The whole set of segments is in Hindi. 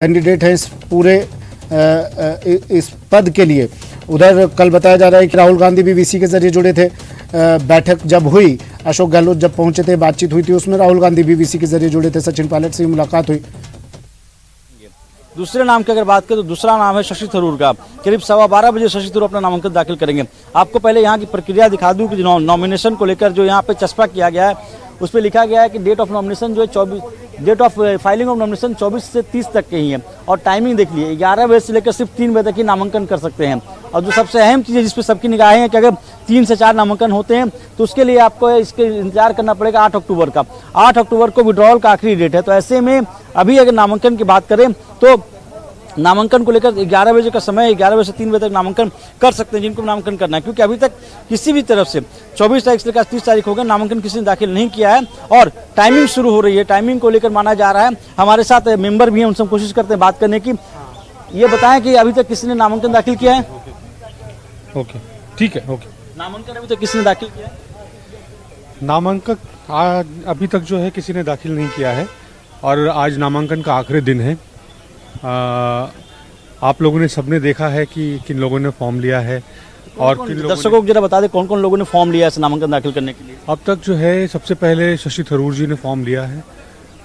कैंडिडेट हैं इस पूरे इस पद के लिए। उधर कल बताया जा रहा है कि राहुल गांधी भी वीसी के जरिए जुड़े थे। बैठक जब हुई, अशोक गहलोत जब पहुंचे थे, बातचीत हुई थी, उसमें राहुल गांधी भी वीसी के जरिए जुड़े थे। सचिन पायलट से मुलाकात हुई। दूसरे नाम की अगर बात करें तो दूसरा नाम है शशि थरूर का। करीब 12:15 बजे शशि थरूर अपना नामांकन दाखिल करेंगे। आपको पहले यहाँ की प्रक्रिया दिखा दूं कि नॉमिनेशन को लेकर जो यहाँ पे चस्पा किया गया है उस पर लिखा गया है कि डेट ऑफ नॉमिनेशन जो है date of filing of nomination 24 से 30 तक के ही है। और टाइमिंग देख लिए 11 बजे से लेकर सिर्फ 3 बजे तक ही नामांकन कर सकते हैं। और जो सबसे अहम चीज़ है जिस पर सबकी निगाहें हैं कि अगर 3 से 4 नामांकन होते हैं तो उसके लिए आपको इसके इंतजार करना पड़ेगा 8 अक्टूबर का। 8 अक्टूबर को विड्रॉल का आखिरी डेट है। तो ऐसे में अभी अगर नामांकन की बात करें तो नामांकन को लेकर 11 बजे का समय है। 11 बजे से 3 बजे तक नामांकन कर सकते हैं जिनको नामांकन करना है, क्योंकि अभी तक किसी भी तरफ से 24 तारीख से लेकर 30 तारीख हो गया नामांकन किसी ने दाखिल नहीं किया है। और टाइमिंग शुरू हो रही है, टाइमिंग को लेकर माना जा रहा है। हमारे साथ मेंबर भी हैं, उनसे कोशिश करते हैं बात करने की। ये बताएं कि अभी तक किसी ने नामांकन दाखिल किया है? ओके, ठीक है। ओके, नामांकन अभी तक किसी ने दाखिल किया है? नामांकन अभी तक जो है किसी ने दाखिल नहीं किया है और आज नामांकन का आखिरी दिन है। आप लोगों ने सबने देखा है कि किन लोगों ने फॉर्म लिया है और किन लोगों दर्शकों को जरा बता दें कौन कौन लोगों ने फॉर्म लिया है नामांकन दाखिल करने के लिए। अब तक जो है सबसे पहले शशि थरूर जी ने फॉर्म लिया है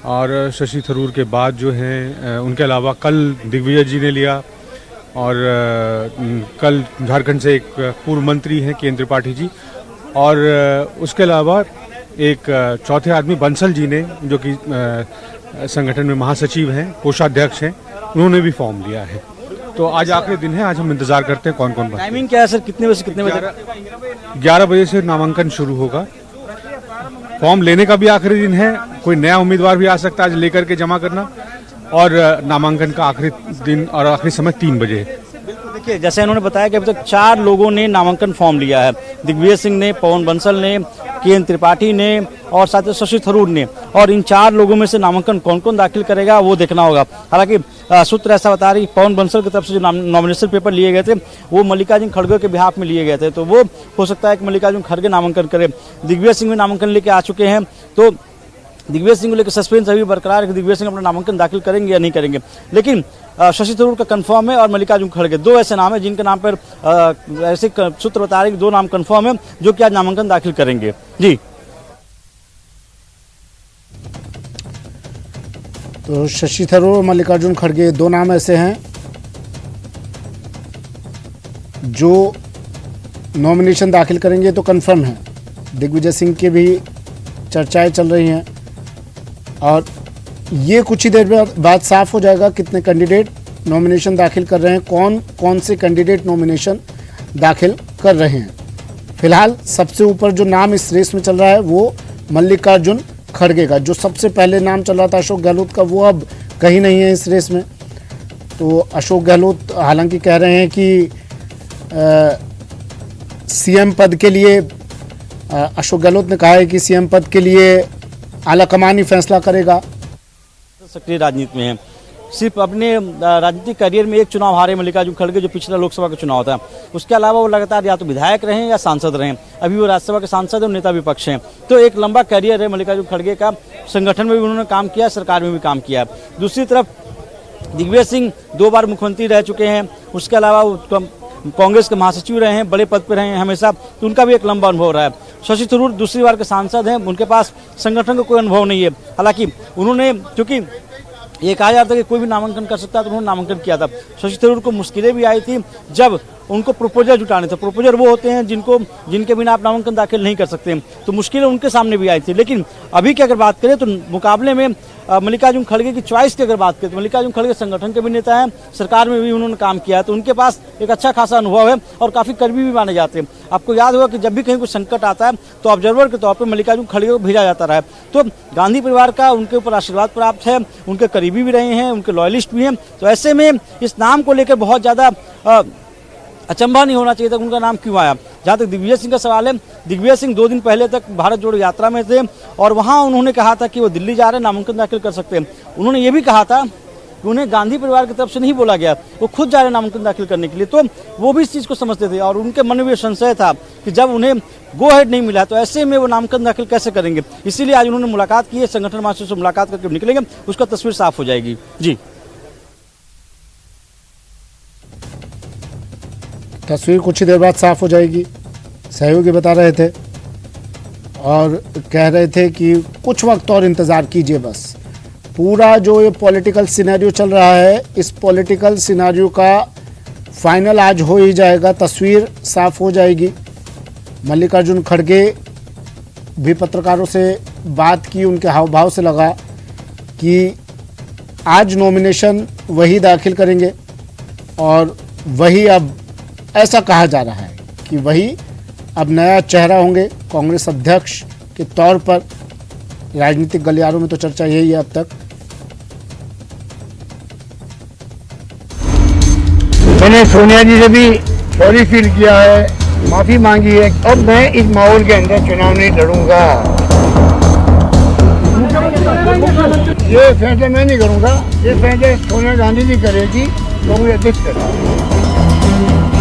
और शशि थरूर के बाद जो है उनके अलावा कल दिग्विजय जी ने लिया और कल झारखंड से एक पूर्व मंत्री हैं केंद्र त्रिपाठी जी और उसके अलावा एक चौथे आदमी बंसल जी ने जो कि संगठन में महासचिव हैं, कोषाध्यक्ष हैं, उन्होंने भी फॉर्म लिया है। तो आज आखिरी दिन है, आज हम इंतजार करते हैं कौन कौन बनता है। टाइमिंग क्या है सर, कितने बजे से कितने बजे? 11 बजे से नामांकन शुरू होगा। फॉर्म लेने का भी आखिरी दिन है, कोई नया उम्मीदवार भी आ सकता है आज लेकर के जमा करना। और नामांकन का आखिरी दिन और आखिरी समय 3 बजे है। देखिए, जैसे उन्होंने बताया कि अभी तक 4 लोगों ने नामांकन फॉर्म लिया है। दिग्विजय सिंह ने, पवन बंसल ने, केंद्र त्रिपाठी ने और साथ ही शशि थरूर ने। और इन 4 लोगों में से नामांकन कौन कौन दाखिल करेगा वो देखना होगा। हालांकि सूत्र ऐसा बता रही, पवन बंसल की तरफ से जो नॉमिनेशन पेपर लिए गए थे वो मल्लिकार्जुन खड़गे के बिहाफ में लिए गए थे, तो वो हो सकता है कि मल्लिकार्जुन खड़गे नामांकन करे। दिग्विजय सिंह भी नामांकन लेके आ चुके हैं, तो दिग्विजय सिंह को लेकर सस्पेंस अभी बरकरार है कि दिग्विजय सिंह अपना नामांकन दाखिल करेंगे या नहीं करेंगे। लेकिन शशि थरूर का कंफर्म है और मल्लिकार्जुन खड़गे 2 ऐसे नाम है जिनके नाम पर ऐसे सूत्र बता रहे हैं कि 2 नाम कंफर्म है जो कि आज नामांकन दाखिल करेंगे। जी, तो शशि थरूर और मल्लिकार्जुन खड़गे 2 नाम ऐसे हैं जो नॉमिनेशन दाखिल करेंगे, तो कंफर्म है। दिग्विजय सिंह की भी चर्चाएं चल रही हैं और ये कुछ ही देर बाद साफ हो जाएगा कितने कैंडिडेट नॉमिनेशन दाखिल कर रहे हैं, कौन कौन से कैंडिडेट नॉमिनेशन दाखिल कर रहे हैं। फिलहाल सबसे ऊपर जो नाम इस रेस में चल रहा है वो मल्लिकार्जुन खड़गे का। जो सबसे पहले नाम चल रहा था अशोक गहलोत का, वो अब कहीं नहीं है इस रेस में। तो अशोक गहलोत हालांकि कह रहे हैं कि सीएम पद के लिए अशोक गहलोत ने कहा है कि सीएम पद के लिए आला कमान ही फैसला करेगा। सक्रिय राजनीति में है, सिर्फ अपने राजनीतिक करियर में एक चुनाव हारे मल्लिकार्जुन खड़गे जो पिछला लोकसभा का चुनाव था। उसके अलावा वो लगातार या तो विधायक रहे या सांसद रहे। अभी वो राज्यसभा के सांसद और नेता विपक्ष हैं। तो एक लंबा करियर है मल्लिकार्जुन खड़गे का। संगठन में भी उन्होंने काम किया, सरकार में भी काम किया है। दूसरी तरफ दिग्विजय सिंह 2 बार मुख्यमंत्री रह चुके हैं। उसके अलावा कांग्रेस के महासचिव रहे हैं, बड़े पद पर रहे हैं हमेशा, तो उनका भी एक लंबा अनुभव रहा है। शशि थरूर दूसरी बार के सांसद हैं, उनके पास संगठन का कोई अनुभव नहीं है। हालांकि उन्होंने, क्योंकि ये कहा जाता है कि कोई भी नामांकन कर सकता है, तो उन्होंने नामांकन किया था। शशि थरूर को मुश्किलें भी आई थी जब उनको प्रोपोजर जुटाने थे। प्रोपोजर वो होते हैं जिनके बिना आप नामांकन दाखिल नहीं कर सकते, तो मुश्किलें उनके सामने भी आई थी। लेकिन अभी की अगर बात करें तो मुकाबले में मल्लिकार्जुन खड़गे की चॉइस की अगर बात करें तो मल्लिकार्जुन खड़गे संगठन के भी नेता हैं, सरकार में भी उन्होंने काम किया है, तो उनके पास एक अच्छा खासा अनुभव है और काफ़ी करीबी भी माने जाते हैं। आपको याद होगा कि जब भी कहीं कोई संकट आता है तो ऑब्जर्वर के तौर पर मल्लिकार्जुन खड़गे को भेजा जाता रहा है। तो गांधी परिवार का उनके ऊपर आशीर्वाद प्राप्त है, उनके करीबी भी रहे हैं, उनके लॉयलिस्ट भी हैं। तो ऐसे में इस नाम को लेकर बहुत ज़्यादा अचंभा नहीं होना चाहिए था उनका नाम क्यों आया। जहाँ तक दिग्विजय सिंह का सवाल है, दिग्विजय सिंह 2 दिन पहले तक भारत जोड़ो यात्रा में थे और वहाँ उन्होंने कहा था कि वो दिल्ली जा रहे हैं, नामांकन दाखिल कर सकते हैं। उन्होंने ये भी कहा था कि उन्हें गांधी परिवार की तरफ से नहीं बोला गया, वो खुद जा रहे नामांकन दाखिल करने के लिए। तो वो भी इस चीज़ को समझते थे और उनके मन में संशय था कि जब उन्हें गो हेड नहीं मिला तो ऐसे में वो नामांकन दाखिल कैसे करेंगे। इसीलिए आज उन्होंने मुलाकात की है, संगठन महासचिव से मुलाकात करके निकलेंगे, उसका तस्वीर साफ हो जाएगी। जी। तस्वीर कुछ ही देर बाद साफ हो जाएगी। सहयोगी बता रहे थे और कह रहे थे कि कुछ वक्त और इंतज़ार कीजिए। बस पूरा जो ये पॉलिटिकल सिनेरियो चल रहा है, इस पॉलिटिकल सिनेरियो का फाइनल आज हो ही जाएगा, तस्वीर साफ हो जाएगी। मल्लिकार्जुन खड़गे भी पत्रकारों से बात की, उनके हाव भाव से लगा कि आज नॉमिनेशन वही दाखिल करेंगे और वही अब ऐसा कहा जा रहा है कि वही अब नया चेहरा होंगे कांग्रेस अध्यक्ष के तौर पर। राजनीतिक गलियारों में तो चर्चा यही है अब तक। मैंने सोनिया जी से भी सॉरी फील किया है, माफी मांगी है। अब मैं इस माहौल के अंदर चुनाव नहीं लड़ूंगा। ये फैसला मैं नहीं करूंगा, ये फैसला सोनिया गांधी जी करेगी, कांग्रेस अध्यक्ष करेगी।